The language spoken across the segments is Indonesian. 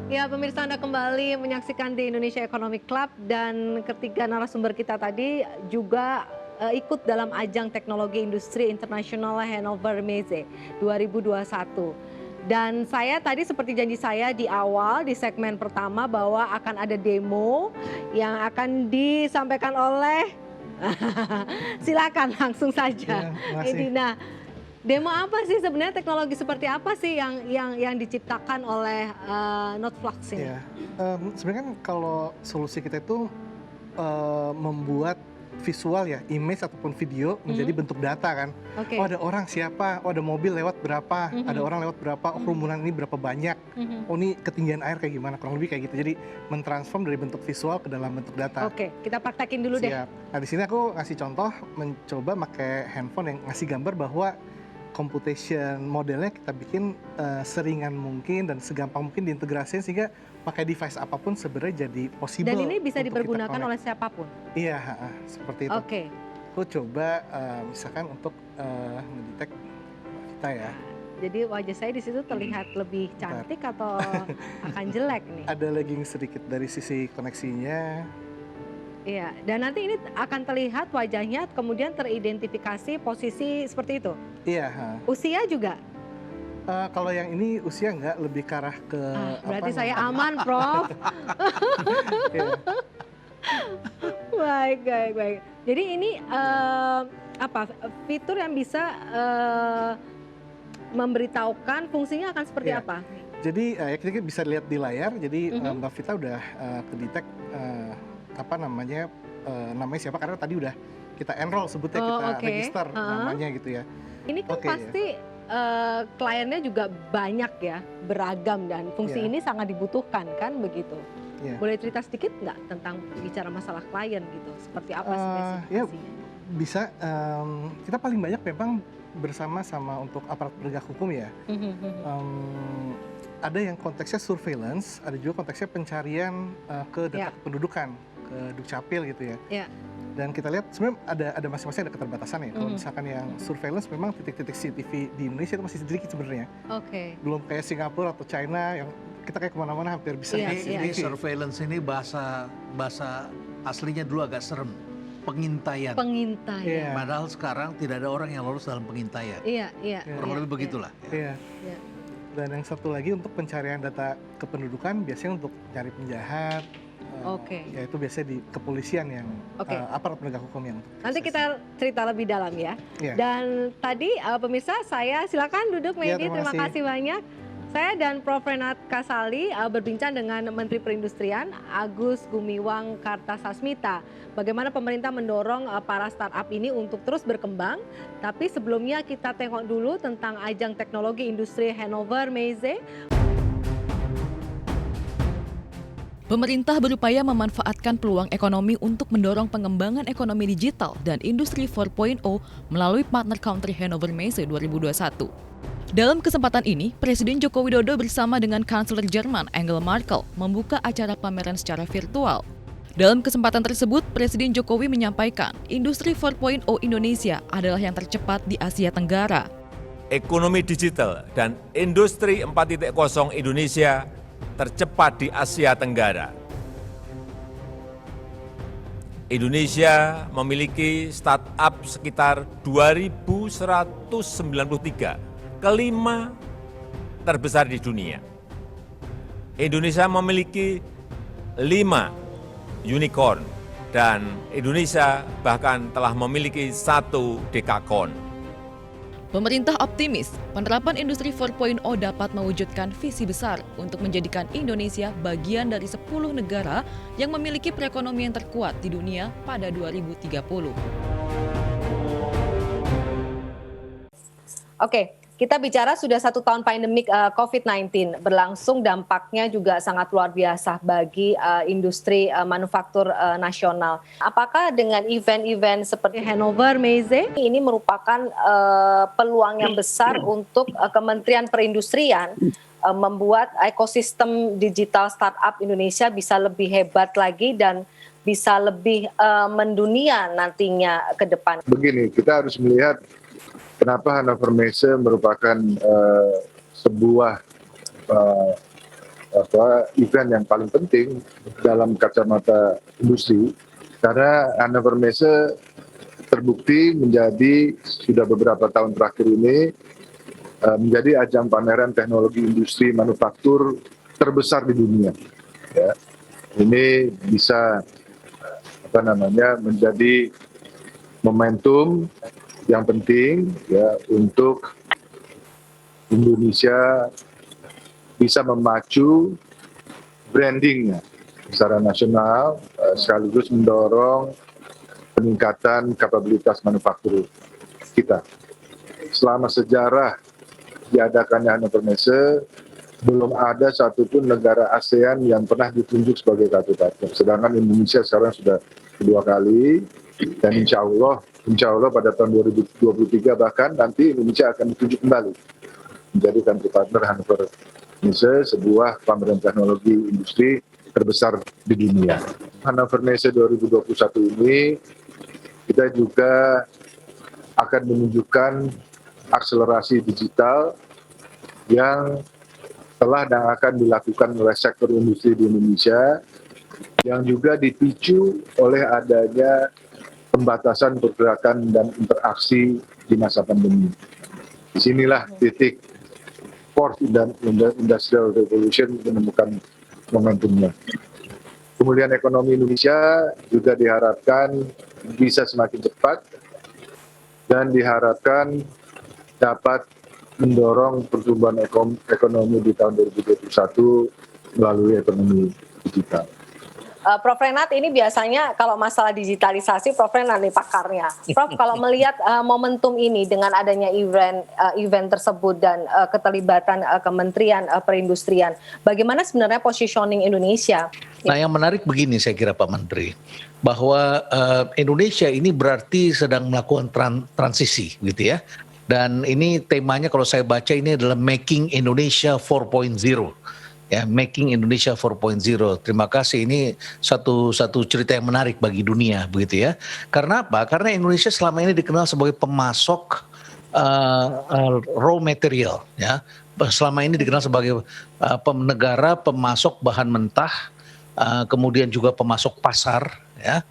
Ya, pemirsa Anda kembali menyaksikan di Indonesia Economic Club dan ketiga narasumber kita tadi juga ikut dalam ajang teknologi industri internasional Hannover Messe 2021. Dan saya tadi seperti janji saya di awal di segmen pertama bahwa akan ada demo yang akan disampaikan oleh silakan langsung saja. Iya, makasih. Ini nah, demo apa sih sebenarnya, teknologi seperti apa sih yang diciptakan oleh Notflux ini? Iya, sebenarnya kan kalau solusi kita itu, membuat visual ya, image ataupun video menjadi bentuk data kan. Oke. Oh ada orang siapa, oh ada mobil lewat berapa, ada Mhm. orang lewat berapa, oh kerumunan ini berapa banyak, Mhm. oh ini ketinggian air kayak gimana, kurang lebih kayak gitu. Jadi mentransform dari bentuk visual ke dalam bentuk data. Oke, kita praktekin dulu deh. Siap. Nah di sini aku ngasih contoh mencoba pakai handphone yang ngasih gambar bahwa computation modelnya kita bikin seringan mungkin dan segampang mungkin diintegrasikan sehingga pakai device apapun sebenarnya jadi possible. Dan ini bisa untuk kita dipergunakan connect. oleh siapapun. Iya, heeh, seperti itu. Oke. Aku coba misalkan untuk ngedetect kita ya. Jadi wajah saya di situ terlihat lebih cantik atau akan jelek nih? Ada lagging sedikit dari sisi koneksinya. Iya, dan nanti ini akan terlihat wajahnya kemudian teridentifikasi posisi seperti itu. Iya, heeh. Usia juga? Kalau yang ini usia nggak, lebih ke arah ke Berarti apa saya namanya. aman, Prof. Iya. Baik baik baik. Jadi ini apa fitur yang bisa memberitahukan fungsinya akan seperti Iya. apa? Jadi ya kita bisa lihat di layar. Jadi Mhm. Mbak Vita udah ke-detect apa namanya, namanya siapa karena tadi udah kita enroll sebutnya, Oh, kita oke. register Heeh. namanya gitu ya. Ini kan Oke, ya. pasti kliennya juga banyak ya, beragam dan fungsi Iya. ini sangat dibutuhkan kan begitu. Iya. Boleh cerita sedikit nggak tentang bicara masalah klien gitu, seperti apa Ya spesifikasinya? bisa, kita paling banyak memang bersama sama untuk aparat penegak hukum ya. Mhm mhm. Ada yang konteksnya surveillance, ada juga konteksnya pencarian ke data Ya. kependudukan, ke Dukcapil gitu ya. Ya. Dan kita lihat sebenarnya ada masing-masing ada keterbatasan ya. Kalau Mhm. misalkan yang surveillance memang titik-titik CCTV di Indonesia itu masih sedikit sebenarnya. Oke. Belum kayak Singapura atau China yang kita kayak kemana-mana hampir bisa Iya, lihat iya. Ini CCTV. surveillance ini bahasa aslinya dulu agak serem. Pengintaian. Iya. Pengintaian. Padahal sekarang tidak ada orang yang lolos dalam pengintaian. Iya, iya. Iya. Kurang iya, lebih begitulah. Iya. Iya. Dan yang satu lagi untuk pencarian data kependudukan biasanya untuk cari penjahat. Oke. Yaitu biasanya di kepolisian yang Oke. aparat penegak hukum yang Nanti kita cerita lebih dalam ya. Iya. Dan tadi pemirsa saya silakan duduk Iya, Medi, terima terima kasih. kasih banyak. Saya dan Prof. Renat Kasali berbincang dengan Menteri Perindustrian Agus Gumiwang Kartasasmita. Bagaimana pemerintah mendorong para startup ini untuk terus berkembang. Tapi sebelumnya kita tengok dulu tentang ajang teknologi industri Hannover Messe. Pemerintah berupaya memanfaatkan peluang ekonomi untuk mendorong pengembangan ekonomi digital dan industri 4.0 melalui partner country Hannover Messe 2021. Dalam kesempatan ini, Presiden Joko Widodo bersama dengan Kanselir Jerman Angela Merkel membuka acara pameran secara virtual. Dalam kesempatan tersebut, Presiden Jokowi menyampaikan industri 4.0 Indonesia adalah yang tercepat di Asia Tenggara. Ekonomi digital dan industri 4.0 Indonesia tercepat di Asia Tenggara. Indonesia memiliki startup sekitar 2.193, kelima terbesar di dunia. Indonesia memiliki 5 unicorn dan Indonesia bahkan telah memiliki 1 dekakon. Pemerintah optimis penerapan industri 4.0 dapat mewujudkan visi besar untuk menjadikan Indonesia bagian dari 10 negara yang memiliki perekonomian terkuat di dunia pada 2030. Oke, kita bicara sudah 1 tahun pandemik COVID-19 berlangsung, dampaknya juga sangat luar biasa bagi industri manufaktur nasional. Apakah dengan event-event seperti Hannover Messe ini merupakan peluang yang besar untuk Kementerian Perindustrian membuat ekosistem digital startup Indonesia bisa lebih hebat lagi dan bisa lebih mendunia nantinya ke depan? Begini, kita harus melihat kenapa Hannover Messe merupakan sebuah event yang paling penting dalam kacamata industri, karena Hannover Messe terbukti menjadi sudah beberapa tahun terakhir ini menjadi ajang pameran teknologi industri manufaktur terbesar di dunia. Ya. Ini bisa menjadi momentum yang penting ya untuk Indonesia bisa memacu brandingnya secara nasional, sekaligus mendorong peningkatan kapabilitas manufaktur kita. Selama sejarah diadakannya Hannover Messe, belum ada satupun negara ASEAN yang pernah ditunjuk sebagai country partner. Sedangkan Indonesia sekarang sudah kedua kali, dan insya Allah pada tahun 2023 bahkan nanti Indonesia akan ditunjuk kembali menjadi country partner Hannover Messe, sebuah pameran teknologi industri terbesar di dunia. Hannover Messe 2021 ini kita juga akan menunjukkan akselerasi digital yang telah dan akan dilakukan oleh sektor industri di Indonesia, yang juga dipicu oleh adanya pembatasan pergerakan dan interaksi di masa pandemi. Disinilah titik Fourth Industrial Revolution menemukan momentumnya. Pemulihan ekonomi Indonesia juga diharapkan bisa semakin cepat dan diharapkan dapat mendorong pertumbuhan ekonomi di tahun 2021 melalui ekonomi digital. Prof. Renat, ini biasanya kalau masalah digitalisasi, Prof. Renat nih pakarnya. Prof, kalau melihat momentum ini dengan adanya event tersebut dan keterlibatan Kementerian Perindustrian, bagaimana sebenarnya positioning Indonesia? Nah, yang menarik begini saya kira Pak Menteri, bahwa Indonesia ini berarti sedang melakukan transisi gitu ya. Dan ini temanya kalau saya baca ini adalah Making Indonesia 4.0. Ya, Making Indonesia 4.0. Terima kasih, ini satu cerita yang menarik bagi dunia begitu ya. Karena apa? Karena Indonesia selama ini dikenal sebagai pemasok raw material ya. Selama ini dikenal sebagai negara pemasok bahan mentah, kemudian juga pemasok pasar ya.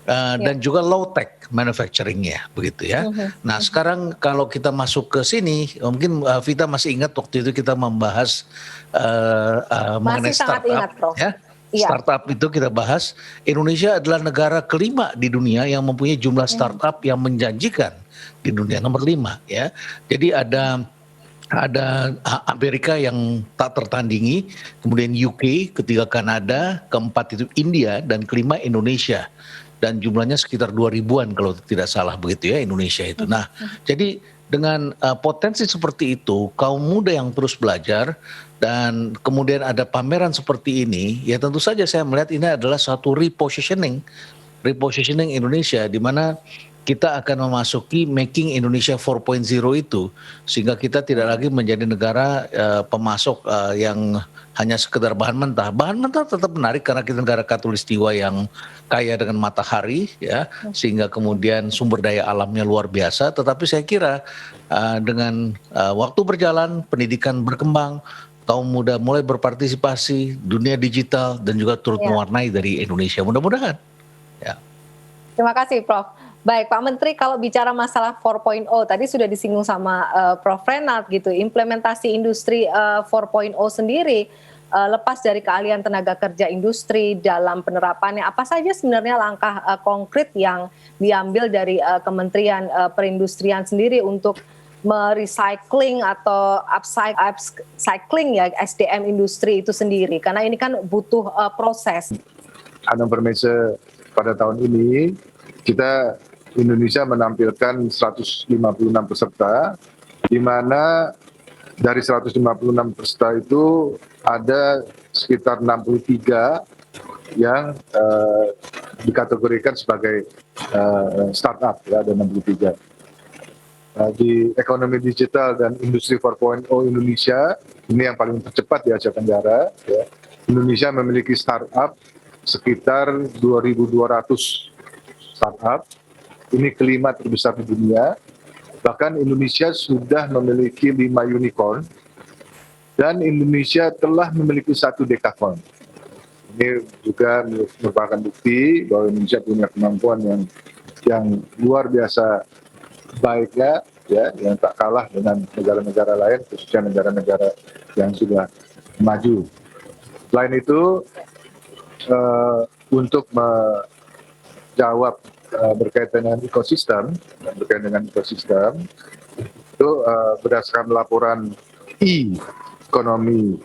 Dan juga low tech manufacturing-nya begitu ya. Nah, sekarang kalau kita masuk ke sini, mungkin Vita masih ingat waktu itu kita membahas mengenai startup ya. Startup itu kita bahas, Indonesia adalah negara kelima di dunia yang mempunyai jumlah startup yang menjanjikan di dunia, nomor 5 ya. Jadi ada Amerika yang tak tertandingi, kemudian UK, ketiga Kanada, keempat itu India, dan kelima Indonesia. Dan jumlahnya sekitar 2.000-an kalau tidak salah begitu ya Indonesia itu. Nah, jadi dengan potensi seperti itu, kaum muda yang terus belajar dan kemudian ada pameran seperti ini, ya tentu saja saya melihat ini adalah satu repositioning Indonesia, di mana kita akan memasuki Making Indonesia 4.0 itu, sehingga kita tidak lagi menjadi negara pemasok yang hanya sekedar bahan mentah. Bahan mentah tetap menarik karena kita negara katulistiwa yang kaya dengan matahari, ya, sehingga kemudian sumber daya alamnya luar biasa. Tetapi saya kira dengan waktu berjalan, pendidikan berkembang, kaum muda mulai berpartisipasi, dunia digital dan juga turut mewarnai dari Indonesia. Mudah-mudahan. Ya. Terima kasih, Prof. Baik, Pak Menteri, kalau bicara masalah 4.0, tadi sudah disinggung sama Prof. Renat gitu, implementasi industri 4.0 sendiri, lepas dari keahlian tenaga kerja industri dalam penerapannya, apa saja sebenarnya langkah konkret yang diambil dari Kementerian Perindustrian sendiri untuk merecycling atau upcycling ya SDM industri itu sendiri, karena ini kan butuh proses. Hannover Messe pada tahun ini, Indonesia menampilkan 156 peserta, di mana dari 156 peserta itu ada sekitar 63 yang dikategorikan sebagai startup, ya, ada 63. Di ekonomi digital dan industri 4.0 Indonesia, ini yang paling tercepat di Asia Tenggara, ya. Indonesia memiliki startup sekitar 2.200 startup. Ini kelima terbesar di dunia. Bahkan Indonesia sudah memiliki 5 unicorn Dan Indonesia telah memiliki satu dekakon. Ini juga merupakan bukti bahwa Indonesia punya kemampuan yang luar biasa baiknya, ya, yang tak kalah dengan negara-negara lain, khususnya negara-negara yang sudah maju. Selain itu, untuk menjawab berkaitan dengan ekosistem, itu berdasarkan laporan e-Ekonomi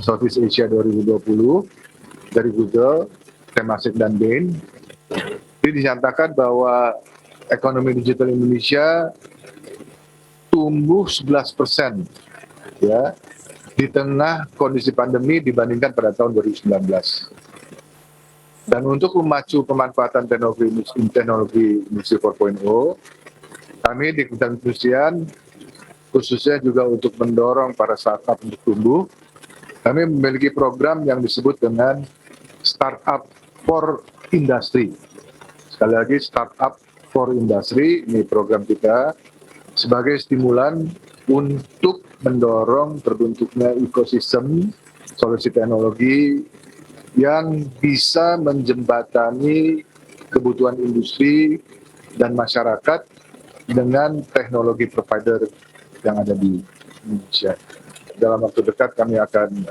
Southeast Asia 2020 dari Google, Temasek dan Bain, ini dinyatakan bahwa ekonomi digital Indonesia tumbuh 11%, ya, di tengah kondisi pandemi dibandingkan pada tahun 2019. Dan untuk memacu pemanfaatan teknologi industri 4.0, kami di Kementerian Perindustrian, khususnya juga untuk mendorong para startup untuk tumbuh, kami memiliki program yang disebut dengan Startup for Industry. Sekali lagi, Startup for Industry, ini program kita sebagai stimulan untuk mendorong terbentuknya ekosistem solusi teknologi yang bisa menjembatani kebutuhan industri dan masyarakat dengan teknologi provider yang ada di Indonesia. Dalam waktu dekat kami akan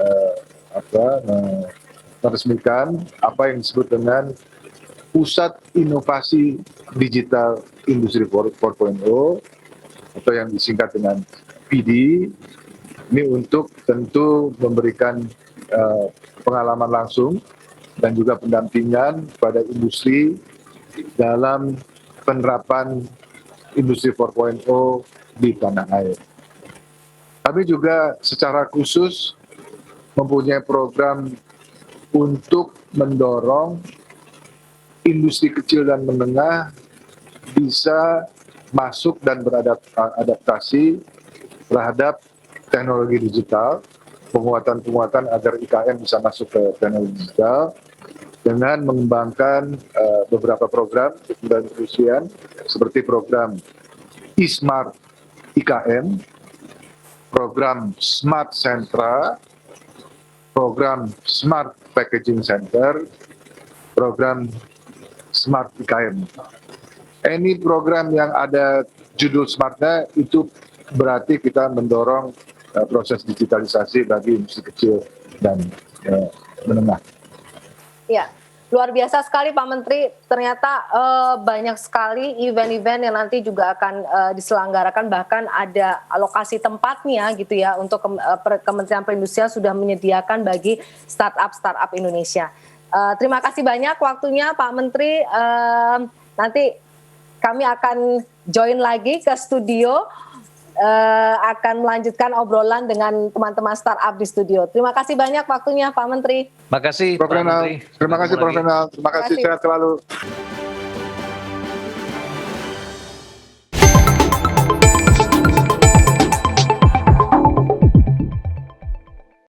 meresmikan apa yang disebut dengan Pusat Inovasi Digital Industri 4.0 atau yang disingkat dengan PD. Ini untuk tentu memberikan pengalaman langsung dan juga pendampingan pada industri dalam penerapan industri 4.0 di tanah air. Kami juga secara khusus mempunyai program untuk mendorong industri kecil dan menengah bisa masuk dan beradaptasi terhadap teknologi digital, penguatan agar IKN bisa masuk ke teknologi digital dengan mengembangkan beberapa program dan perindustrian seperti program e-Smart IKN, program Smart Sentra, program Smart Packaging Center, program Smart IKN. Any program yang ada judul smartnya itu berarti kita mendorong proses digitalisasi bagi industri kecil dan menengah. Ya, luar biasa sekali Pak Menteri. Ternyata banyak sekali event-event yang nanti juga akan diselenggarakan, bahkan ada alokasi tempatnya gitu ya untuk Kementerian Perindustrian sudah menyediakan bagi startup Indonesia. Terima kasih banyak waktunya Pak Menteri. Nanti kami akan join lagi ke studio, akan melanjutkan obrolan dengan teman-teman startup di studio. Terima kasih banyak waktunya Pak Menteri. Terima kasih Pak Menteri. Terima kasih Prof. Renal. Terima kasih sehat selalu.